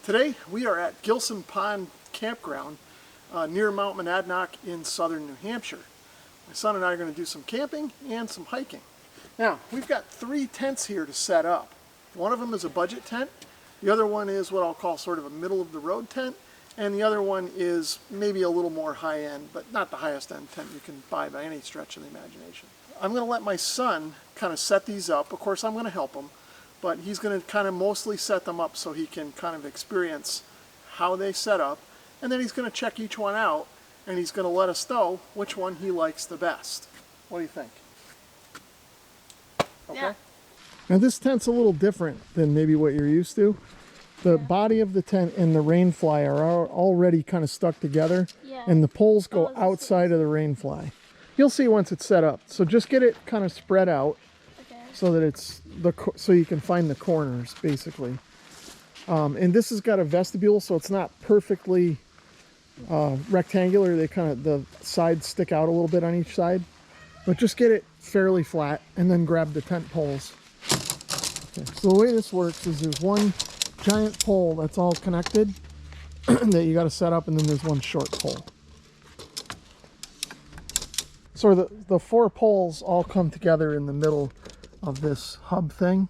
Today we are at Gilson Pond Campground near Mount Monadnock in southern New Hampshire. My son and I are going to do some camping and some hiking. Now, we've got 3 tents here to set up. One of them is a budget tent, the other one is what I'll call sort of a middle of the road tent, and the other one is maybe a little more high-end, but not the highest end tent you can buy by any stretch of the imagination. I'm going to let my son kind of set these up. Of course, I'm going to help him, but he's going to kind of mostly set them up so he can kind of experience how they set up, and then he's going to check each one out, and he's going to let us know which one he likes the best. What do you think? Okay. Yeah. Now this tent's a little different than maybe what you're used to. The body of the tent and the rain fly are already kind of stuck together, and the poles go outside of the rain fly. You'll see once it's set up. So just get it kind of spread out so that it's so you can find the corners basically. And this has got a vestibule, so it's not perfectly rectangular. They kind of, the sides stick out a little bit on each side, but just get it fairly flat and then grab the tent poles. Okay, so the way this works is there's one giant pole that's all connected that you got to set up, and then there's one short pole. So the 4 poles all come together in the middle of this hub thing,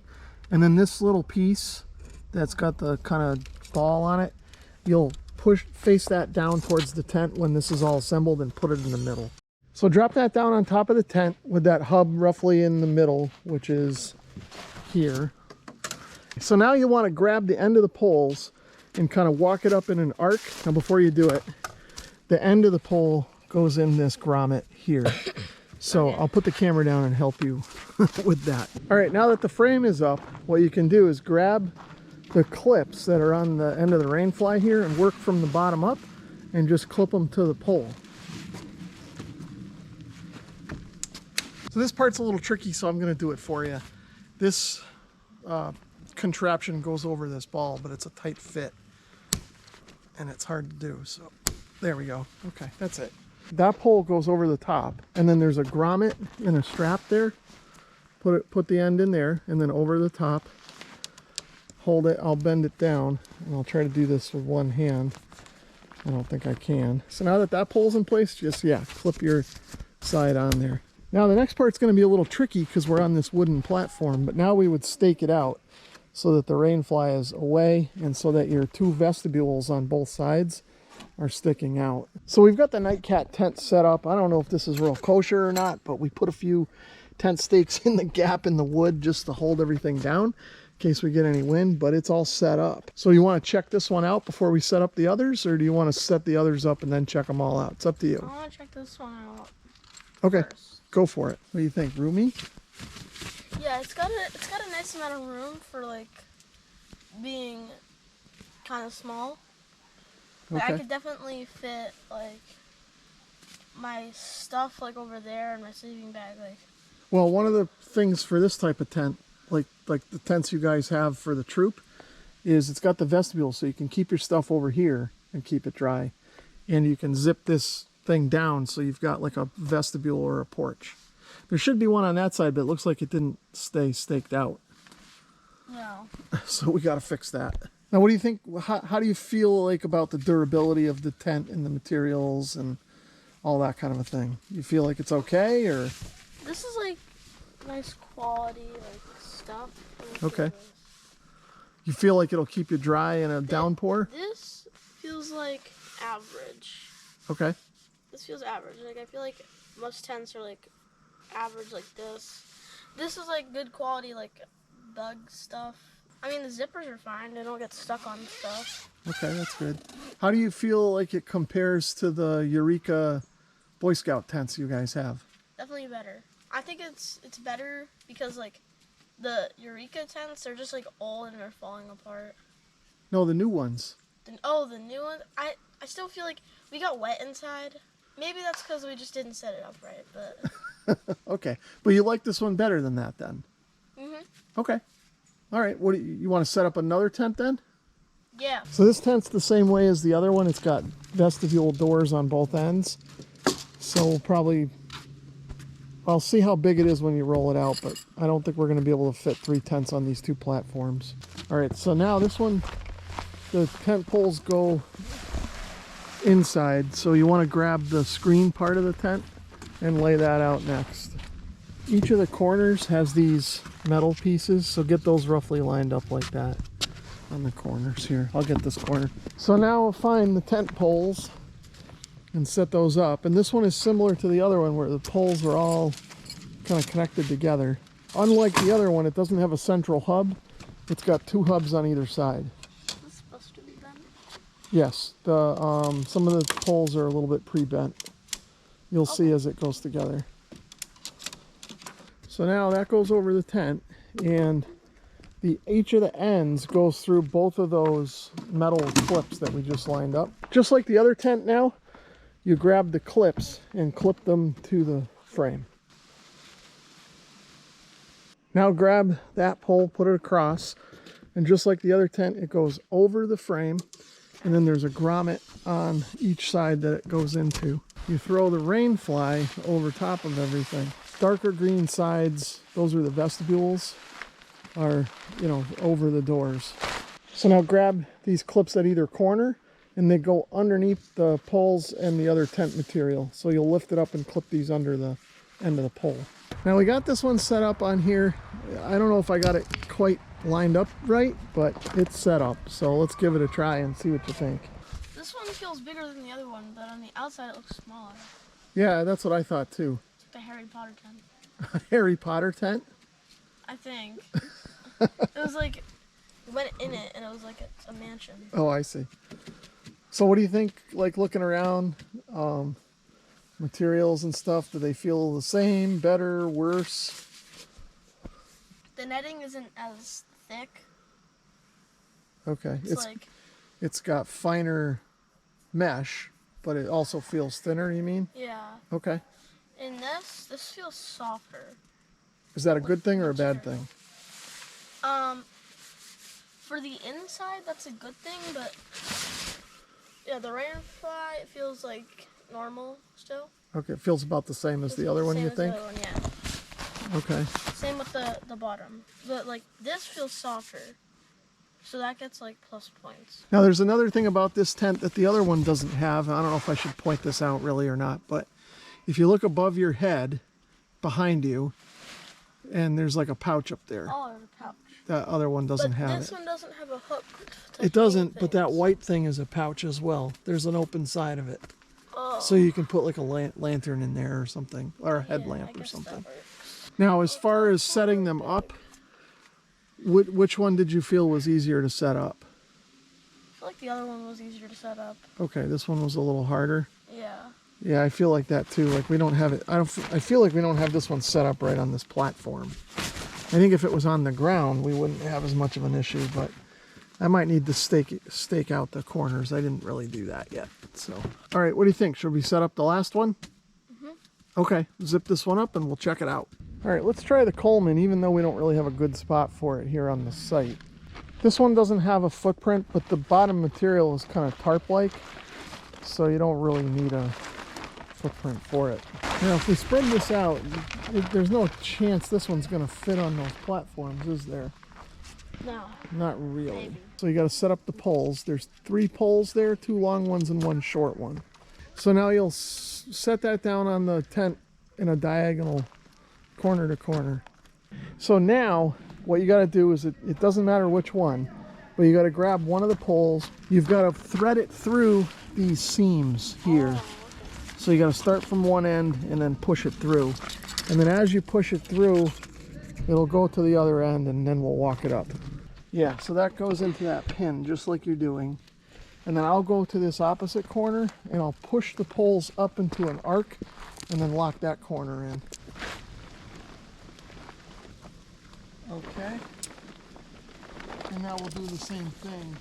and then this little piece that's got the kind of ball on it, you'll face that down towards the tent when this is all assembled and put it in the middle. So drop that down on top of the tent with that hub roughly in the middle, which is here. So now you want to grab the end of the poles and kind of walk it up in an arc. Now before you do it, the end of the pole goes in this grommet here. So I'll put the camera down and help you with that. All right, now that the frame is up, what you can do is grab the clips that are on the end of the rain fly here and work from the bottom up and just clip them to the pole. So this part's a little tricky, so I'm going to do it for you. This contraption goes over this ball, but it's a tight fit and it's hard to do. So there we go. Okay, that's it. That pole goes over the top, and then there's a grommet and a strap there. Put the end in there, and then over the top. Hold it. I'll bend it down, and I'll try to do this with one hand. I don't think I can. So now that that pole's in place, just clip your side on there. Now the next part's going to be a little tricky because we're on this wooden platform, but now we would stake it out so that the rain fly is away and so that your 2 vestibules on both sides are sticking out. So we've got the Nightcat tent set up. I don't know if this is real kosher or not, but we put a few tent stakes in the gap in the wood just to hold everything down in case we get any wind, but it's all set up. So you want to check this one out before we set up the others, or do you want to set the others up and then check them all out? It's up to you. I want to check this one out. Okay, first. Go for it. What do you think? Roomy? Yeah, it's got a nice amount of room for like being kind of small. Like, okay. I could definitely fit like my stuff like over there and my sleeping bag. Like, well, one of the things for this type of tent, like the tents you guys have for the troop, is it's got the vestibule, so you can keep your stuff over here and keep it dry, and you can zip this thing down so you've got like a vestibule or a porch. There should be one on that side, but it looks like it didn't stay staked out. no. So we got to fix that. Now, what do you think? How do you feel like about the durability of the tent and the materials and all that kind of a thing? You feel like it's okay, or? This is like nice quality like stuff. Okay. You feel like it'll keep you dry in a downpour? This feels like average. Okay. This feels average. Like, I feel like most tents are like average like this. This is like good quality like bug stuff. I mean, the zippers are fine. They don't get stuck on stuff. Okay, that's good. How do you feel like it compares to the Eureka Boy Scout tents you guys have? Definitely better. I think it's better because like the Eureka tents are just like old and they're falling apart. No, the new ones. The new ones. I still feel like we got wet inside. Maybe that's because we just didn't set it up right, but... Okay, but you like this one better than that then? Mm-hmm. Okay. All right, what do you want to set up another tent then? Yeah. So this tent's the same way as the other one. It's got vestibule doors on both ends. So we'll probably... I'll see how big it is when you roll it out, but I don't think we're going to be able to fit 3 tents on these 2 platforms. All right, so now this one the tent poles go inside, so you want to grab the screen part of the tent and lay that out next. Each of the corners has these metal pieces, so get those roughly lined up like that on the corners here. I'll get this corner. So now we'll find the tent poles and set those up. And this one is similar to the other one where the poles are all kind of connected together. Unlike the other one, it doesn't have a central hub. It's got two hubs on either side. Is this supposed to be bent? Yes, some of the poles are a little bit pre-bent. You'll see as it goes together. So now that goes over the tent, and each of the ends goes through both of those metal clips that we just lined up. Just like the other tent now, you grab the clips and clip them to the frame. Now grab that pole, put it across, and just like the other tent, it goes over the frame, and then there's a grommet on each side that it goes into. You throw the rain fly over top of everything. Darker green sides, those are the vestibules, are, you know, over the doors. So now grab these clips at either corner, and they go underneath the poles and the other tent material. So you'll lift it up and clip these under the end of the pole. Now we got this one set up on here. I don't know if I got it quite lined up right, but it's set up. So let's give it a try and see what you think. This one feels bigger than the other one, but on the outside it looks smaller. Yeah, that's what I thought too. It's like the Harry Potter tent. A Harry Potter tent? I think. It was like, you went in it and it was like a mansion. Oh, I see. So what do you think, like looking around, materials and stuff, do they feel the same, better, worse? The netting isn't as thick. Okay. Like, it's got finer mesh, but it also feels thinner, you mean? yeah. Okay. And this feels softer. Is that a good thing or a bad thing? For the inside, that's a good thing, but yeah, the rain fly, it feels like normal still. Okay, it feels about the same as the other one, you think? Same as the other one, yeah. Okay. Same with the bottom. But like this feels softer. So that gets like plus points. Now there's another thing about this tent that the other one doesn't have. I don't know if I should point this out really or not, but if you look above your head, behind you, and there's like a pouch up there. Oh, there's a pouch. That other one doesn't have it. This one doesn't have a hook. It doesn't, but that white thing is a pouch as well. There's an open side of it. Oh. So you can put like a lantern in there or something, or a headlamp I or guess something. that works. Now, as far as setting them up, which one did you feel was easier to set up? I feel like the other one was easier to set up. Okay, this one was a little harder. Yeah. Yeah, I feel like that too. Like we don't have it. I feel like we don't have this one set up right on this platform. I think if it was on the ground, we wouldn't have as much of an issue. But I might need to stake out the corners. I didn't really do that yet. So, all right, what do you think? Should we set up the last one? Mm-hmm. Okay, zip this one up and we'll check it out. All right, let's try the Coleman, even though we don't really have a good spot for it here on the site. This one doesn't have a footprint, but the bottom material is kind of tarp-like, so you don't really need a footprint for it. Now, if we spread this out, there's no chance this one's going to fit on those platforms, is there? No. Not really. Maybe. So you got to set up the poles. There's 3 poles there, 2 long ones and 1 short one. So now you'll set that down on the tent in a diagonal, corner to corner. So now what you got to do is it doesn't matter which one, but you got to grab one of the poles. You've got to thread it through these seams here. Oh, okay. So you got to start from one end and then push it through. And then as you push it through, it'll go to the other end and then we'll walk it up. Yeah, so that goes into that pin just like you're doing. And then I'll go to this opposite corner and I'll push the poles up into an arc and then lock that corner in. Okay. And now we'll do the same thing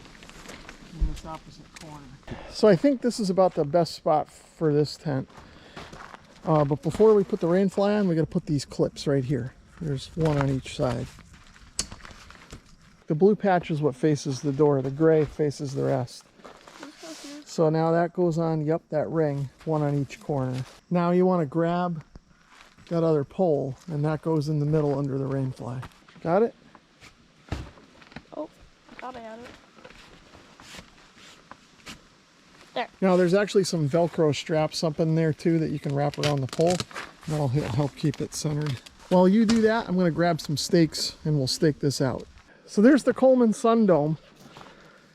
in this opposite corner. So I think this is about the best spot for this tent. But before we put the rain fly on, we got to put these clips right here. There's one on each side. The blue patch is what faces the door. The gray faces the rest. So now that goes on, yep, that ring, one on each corner. Now you want to grab that other pole, and that goes in the middle under the rain fly. Got it? Oh, I thought I had it. There. Now there's actually some Velcro straps up in there too that you can wrap around the pole. That'll help keep it centered. While you do that, I'm going to grab some stakes and we'll stake this out. So there's the Coleman Sun dome.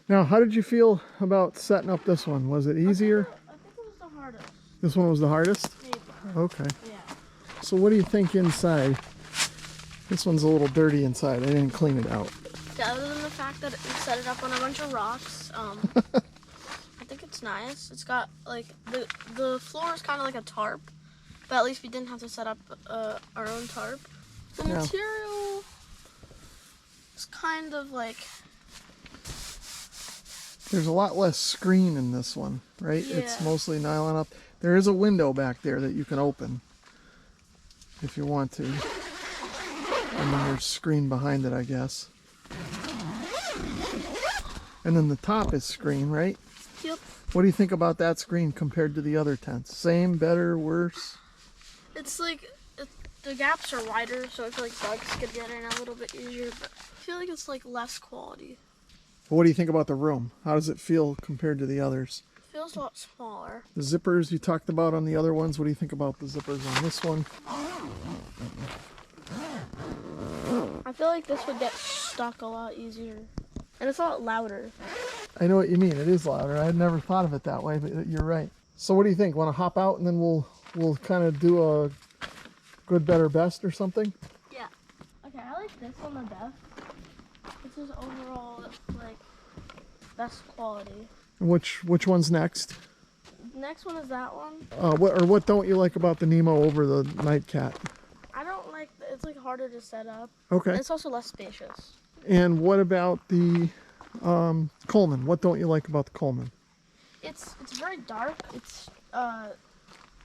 Now, how did you feel about setting up this one? Was it easier? I think it was the hardest. This one was the hardest? Maybe. Okay. Yeah. So what do you think inside? This one's a little dirty inside. I didn't clean it out. Yeah, other than the fact that we set it up on a bunch of rocks, I think it's nice. It's got like the floor is kind of like a tarp, but at least we didn't have to set up our own tarp. The Yeah. material is kind of like, There's a lot less screen in this one, right? It's Yeah. mostly nylon up. There is a window back there that you can open if you want to. And then there's screen behind it, I guess. And then the top is screen, right? yep. What do you think about that screen compared to the other tents? Same, better, worse? It's like the gaps are wider, so I feel like bugs could get in a little bit easier. But I feel like it's like less quality. What do you think about the room? How does it feel compared to the others? It feels a lot smaller. The zippers you talked about on the other ones, what do you think about the zippers on this one? I feel like this would get stuck a lot easier, and it's a lot louder. I know what you mean. It is louder. I had never thought of it that way, but you're right. So what do you think? Want to hop out and then we'll kind of do a good, better, best or something? Yeah. Okay, I like this one the best. This is overall like best quality. And which one's next? Next one is that one. What don't you like about the Nemo over the Night Cat? I don't like it's like harder to set up. Okay. And it's also less spacious. And what about the Coleman? What don't you like about the Coleman? It's very dark. It's a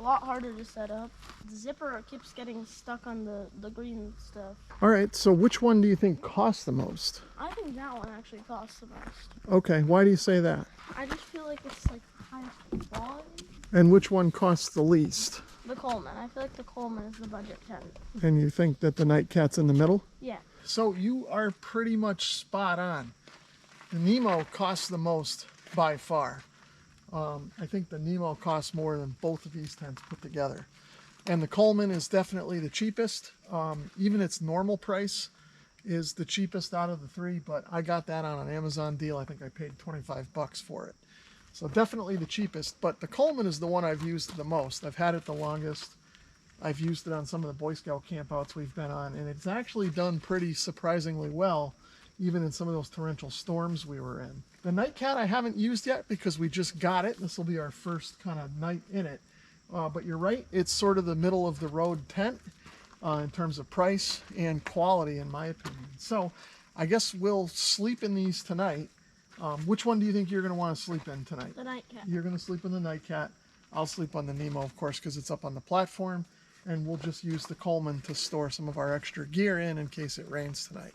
lot harder to set up. The zipper keeps getting stuck on the green stuff. All right, so which one do you think costs the most? I think that one actually costs the most. Okay, why do you say that? I just feel like it's like highest quality. And which one costs the least? The Coleman. I feel like the Coleman is the budget tent. And you think that the Night Cat's in the middle? Yeah. So you are pretty much spot on. The Nemo costs the most by far. I think the Nemo costs more than both of these tents put together. And the Coleman is definitely the cheapest. Even its normal price is the cheapest out of the three, but I got that on an Amazon deal. I think I paid 25 bucks for it. So definitely the cheapest, but the Coleman is the one I've used the most. I've had it the longest. I've used it on some of the Boy Scout campouts we've been on, and it's actually done pretty surprisingly well, even in some of those torrential storms we were in. The Night Cat I haven't used yet because we just got it. This will be our first kind of night in it. But you're right, it's sort of the middle of the road tent in terms of price and quality, in my opinion. So I guess we'll sleep in these tonight. Which one do you think you're going to want to sleep in tonight? The Night Cat. You're going to sleep in the Night Cat. I'll sleep on the Nemo, of course, because it's up on the platform. And we'll just use the Coleman to store some of our extra gear in case it rains tonight.